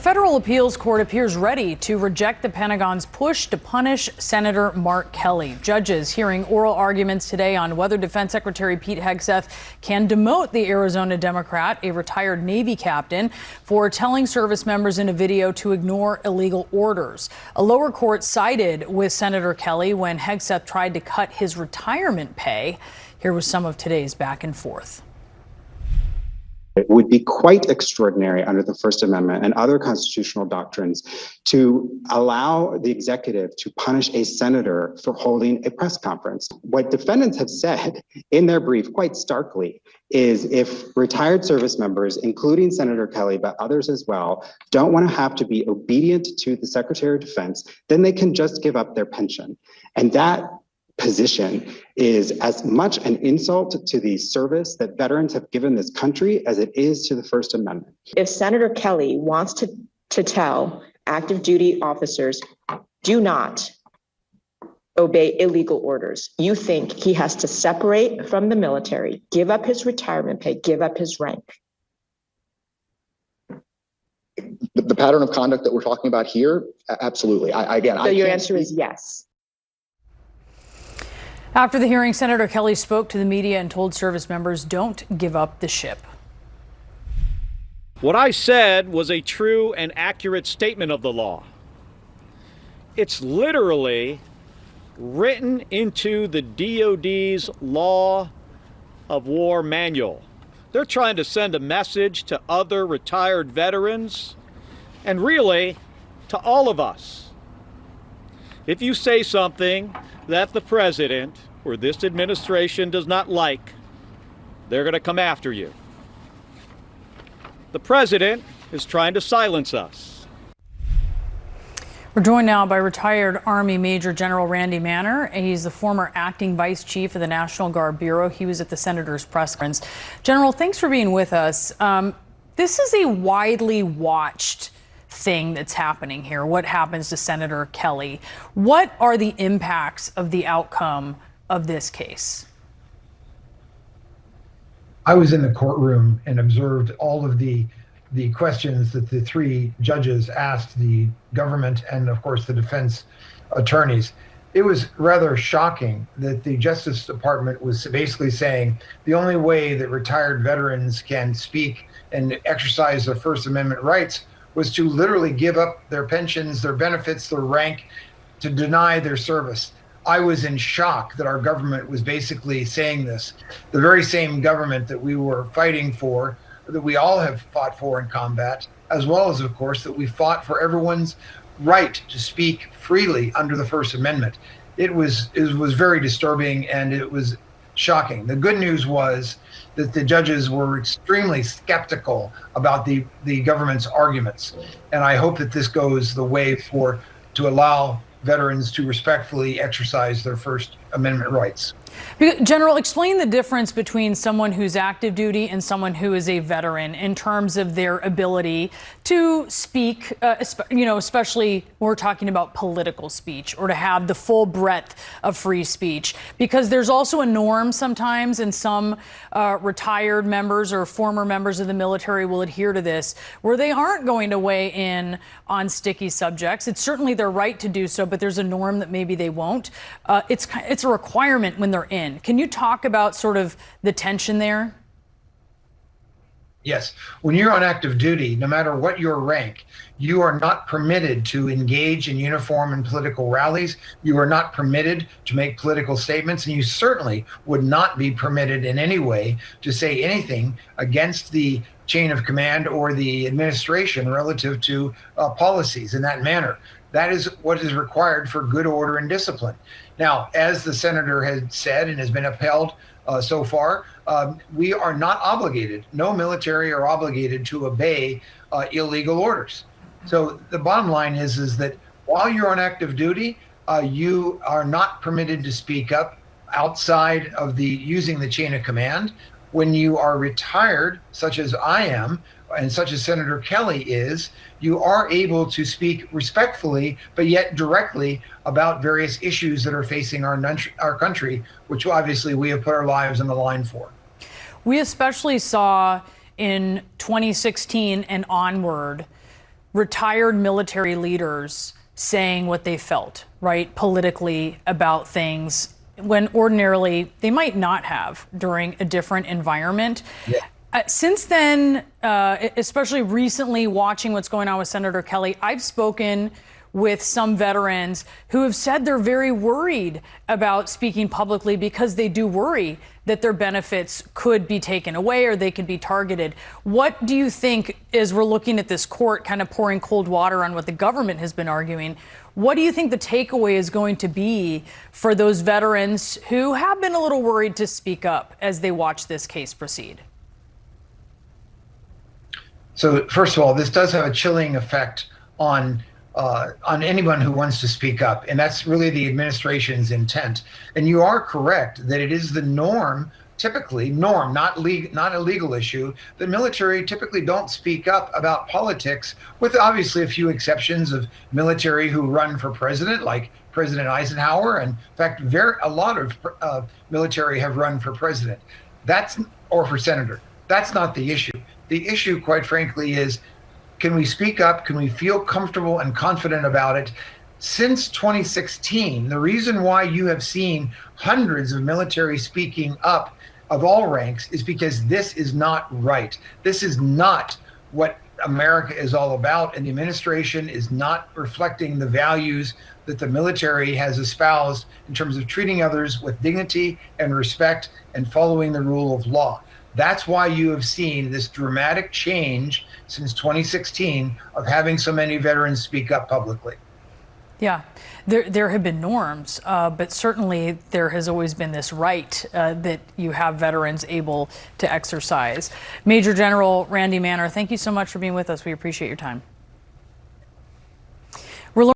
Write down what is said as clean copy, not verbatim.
Federal appeals court appears ready to reject the Pentagon's push to punish Senator Mark Kelly. Judges hearing oral arguments today on whether Defense Secretary Pete Hegseth can demote the Arizona Democrat, a retired Navy captain, for telling service members in a video to ignore illegal orders. A lower court sided with Senator Kelly when Hegseth tried to cut his retirement pay. Here was some of today's back and forth. It would be quite extraordinary under the First Amendment and other constitutional doctrines to allow the executive to punish a senator for holding a press conference. What defendants have said in their brief quite starkly is if retired service members, including Senator Kelly, but others as well, don't want to have to be obedient to the Secretary of Defense, then they can just give up their pension. And that position is as much an insult to the service that veterans have given this country as it is to the First Amendment. If Senator Kelly wants to tell active duty officers, do not obey illegal orders, you think he has to separate from the military, give up his retirement pay, give up his rank? The pattern of conduct that we're talking about here, absolutely. So your answer is yes. After the hearing, Senator Kelly spoke to the media and told service members, don't give up the ship. What I said was a true and accurate statement of the law. It's literally written into the DOD's Law of War manual. They're trying to send a message to other retired veterans and really to all of us. If you say something that the president or this administration does not like, they're going to come after you. The president is trying to silence us. We're joined now by retired Army Major General Randy Manner. He's the former acting vice chief of the National Guard Bureau. He was at the senator's press conference. General, thanks for being with us. This is a widely watched thing that's happening here. What happens to Senator Kelly? What are the impacts of the outcome of this case? I was in the courtroom and observed all of the questions that the three judges asked the government and, of course, the defense attorneys. It was rather shocking that the Justice Department was basically saying the only way that retired veterans can speak and exercise their First Amendment rights was to literally give up their pensions, their benefits, their rank, to deny their service. I was in shock that our government was basically saying this. The very same government that we were fighting for, that we all have fought for in combat, as well as, of course, that we fought for everyone's right to speak freely under the First Amendment. It was very disturbing and it was shocking. The good news was that the judges were extremely skeptical about the government's arguments. And I hope that this goes the way to allow veterans to respectfully exercise their First Amendment rights. General, explain the difference between someone who's active duty and someone who is a veteran in terms of their ability to speak, especially when we're talking about political speech or to have the full breadth of free speech. Because there's also a norm sometimes, and some retired members or former members of the military will adhere to this, where they aren't going to weigh in on sticky subjects. It's certainly their right to do so, but there's a norm that maybe they won't. It's a requirement when they're in. Can you talk about sort of the tension there? Yes. When you're on active duty, no matter what your rank, you are not permitted to engage in uniform and political rallies. You are not permitted to make political statements, and you certainly would not be permitted in any way to say anything against the chain of command or the administration relative to policies in that manner. That is what is required for good order and discipline. Now, as the senator had said and has been upheld so far, we are not obligated, no military are obligated to obey illegal orders. So the bottom line is that while you're on active duty, you are not permitted to speak up outside of using the chain of command. When you are retired, such as I am, and such as Senator Kelly is, you are able to speak respectfully, but yet directly about various issues that are facing our country, which obviously we have put our lives on the line for. We especially saw in 2016 and onward retired military leaders saying what they felt, right, politically about things when ordinarily they might not have during a different environment. Yeah. Since then, especially recently watching what's going on with Senator Kelly, I've spoken with some veterans who have said they're very worried about speaking publicly because they do worry that their benefits could be taken away or they could be targeted. What do you think, as we're looking at this court kind of pouring cold water on what the government has been arguing, what do you think the takeaway is going to be for those veterans who have been a little worried to speak up as they watch this case proceed? So first of all, this does have a chilling effect on anyone who wants to speak up, and that's really the administration's intent. And you are correct that it is the norm, typically not a legal issue. The military typically don't speak up about politics, with obviously a few exceptions of military who run for president, like President Eisenhower, and in fact, a lot of military have run for president. Or for senator. That's not the issue. The issue, quite frankly, is can we speak up? Can we feel comfortable and confident about it? Since 2016, the reason why you have seen hundreds of military speaking up of all ranks is because this is not right. This is not what America is all about, and the administration is not reflecting the values that the military has espoused in terms of treating others with dignity and respect and following the rule of law. That's why you have seen this dramatic change since 2016 of having so many veterans speak up publicly. Yeah, there have been norms, but certainly there has always been this right that you have veterans able to exercise. Major General Randy Manner, thank you so much for being with us. We appreciate your time.